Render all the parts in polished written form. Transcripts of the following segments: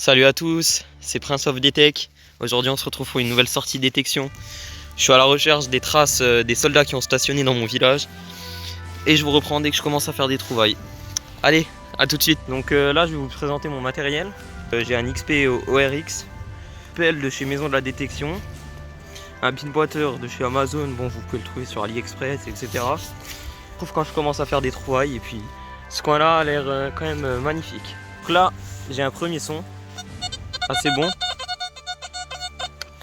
Salut à tous, c'est Prince of Detect. Aujourd'hui on se retrouve pour une nouvelle sortie détection. Je suis à la recherche des traces des soldats qui ont stationné dans mon village. Et je vous reprends dès que je commence à faire des trouvailles. Allez, à tout de suite. Donc là je vais vous présenter mon matériel. J'ai un XP ORX, PL de chez Maison de la Détection, un pinpointer de chez Amazon, bon vous pouvez le trouver sur AliExpress, etc. Je trouve quand je commence à faire des trouvailles et puis ce coin là a l'air quand même magnifique. Donc là j'ai un premier son assez bon.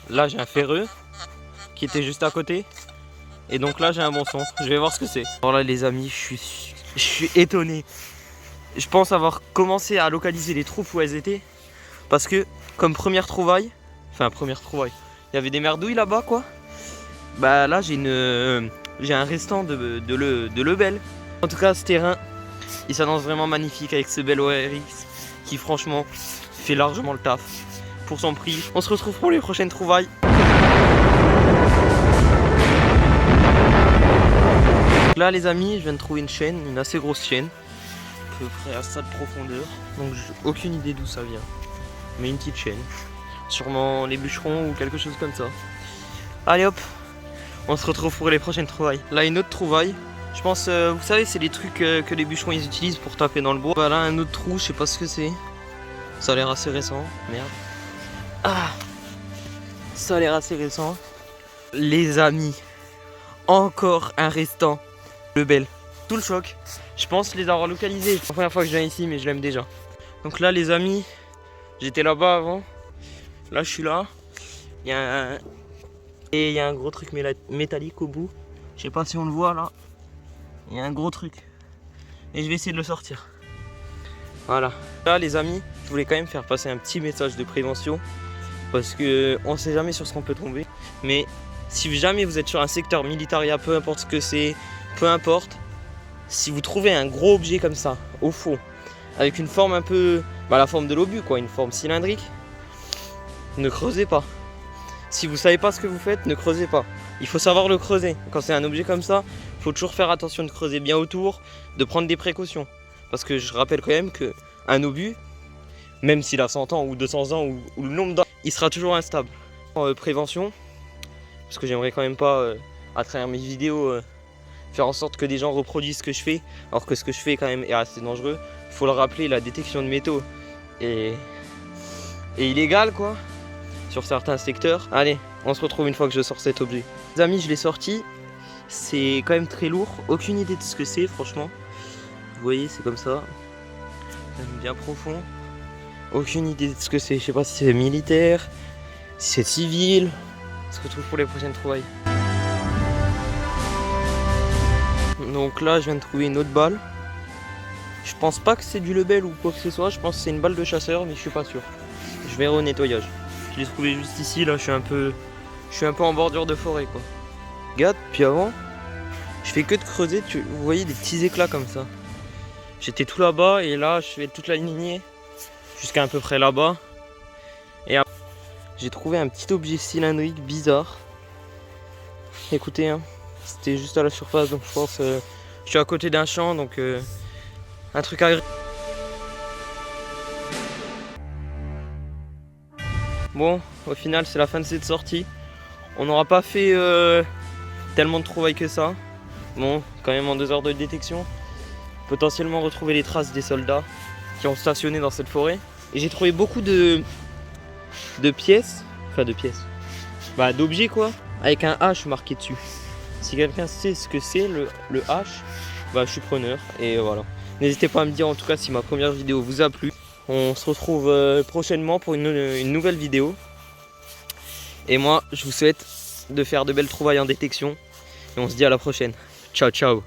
Là j'ai un ferreux qui était juste à côté. Et donc là j'ai un bon son. Je vais voir ce que c'est. Alors là les amis, je suis étonné. Je pense avoir commencé à localiser les troupes où elles étaient. Parce que comme première trouvaille, il y avait des merdouilles là-bas quoi. Bah là j'ai un restant de Lebel. En tout cas ce terrain, il s'annonce vraiment magnifique avec ce bel ORX qui franchement fait largement le taf pour son prix. On se retrouve pour les prochaines trouvailles. Là les amis, je viens de trouver une chaîne, une assez grosse chaîne, à peu près à ça de profondeur. Donc j'ai aucune idée d'où ça vient, mais une petite chaîne, sûrement les bûcherons ou quelque chose comme ça. Allez hop, on se retrouve pour les prochaines trouvailles. Là une autre trouvaille, je pense, vous savez c'est les trucs que les bûcherons ils utilisent pour taper dans le bois. Voilà un autre trou, je sais pas ce que c'est. Ça a l'air assez récent, merde. Ah, ça a l'air assez récent. Les amis, encore un restant Lebel. Tout le choc. Je pense les avoir localisés. C'est la première fois que je viens ici, mais je l'aime déjà. Donc là, les amis, j'étais là-bas avant. Là, je suis là. Il y a un gros truc métallique au bout. Je sais pas si on le voit là. Il y a un gros truc. Et je vais essayer de le sortir. Voilà. Là, les amis, je voulais quand même faire passer un petit message de prévention. Parce que on sait jamais sur ce qu'on peut tomber. Mais si jamais vous êtes sur un secteur militaire, peu importe ce que c'est, peu importe, si vous trouvez un gros objet comme ça, au fond, avec une forme un peu, la forme de l'obus quoi, une forme cylindrique, ne creusez pas. Si vous savez pas ce que vous faites, ne creusez pas. Il faut savoir le creuser. Quand c'est un objet comme ça, il faut toujours faire attention de creuser bien autour, de prendre des précautions. Parce que je rappelle quand même qu'un obus, même s'il a 100 ans ou 200 ans ou le nombre d'ans, il sera toujours instable. Prévention, parce que j'aimerais quand même pas, à travers mes vidéos, faire en sorte que des gens reproduisent ce que je fais, alors que ce que je fais quand même est assez dangereux. Il faut le rappeler, la détection de métaux est illégale quoi, sur certains secteurs. Allez, on se retrouve une fois que je sors cet objet. Les amis, je l'ai sorti, c'est quand même très lourd, aucune idée de ce que c'est franchement. Vous voyez, c'est comme ça, bien profond. Aucune idée de ce que c'est, je sais pas si c'est militaire, si c'est civil. On se retrouve pour les prochaines trouvailles. Donc là je viens de trouver une autre balle. Je pense pas que c'est du Lebel ou quoi que ce soit, je pense que c'est une balle de chasseur mais je suis pas sûr. Je verrai au nettoyage. Je l'ai trouvé juste ici, là je suis un peu en bordure de forêt quoi. Regarde, puis avant, je fais que de creuser, vous voyez des petits éclats comme ça. J'étais tout là-bas et là je fais toute la lignée jusqu'à à peu près là-bas. Et après, j'ai trouvé un petit objet cylindrique bizarre. Écoutez hein. C'était juste à la surface, donc je pense je suis à côté d'un champ, donc un truc agréable. Bon, au final c'est la fin de cette sortie. On n'aura pas fait tellement de trouvailles que ça. Bon, quand même en 2 heures de détection. Potentiellement retrouver les traces des soldats qui ont stationné dans cette forêt. Et j'ai trouvé beaucoup de pièces, d'objets quoi, avec un H marqué dessus. Si quelqu'un sait ce que c'est le H, je suis preneur et voilà. N'hésitez pas à me dire en tout cas si ma première vidéo vous a plu. On se retrouve prochainement pour une nouvelle vidéo. Et moi je vous souhaite de faire de belles trouvailles en détection. Et on se dit à la prochaine. Ciao ciao.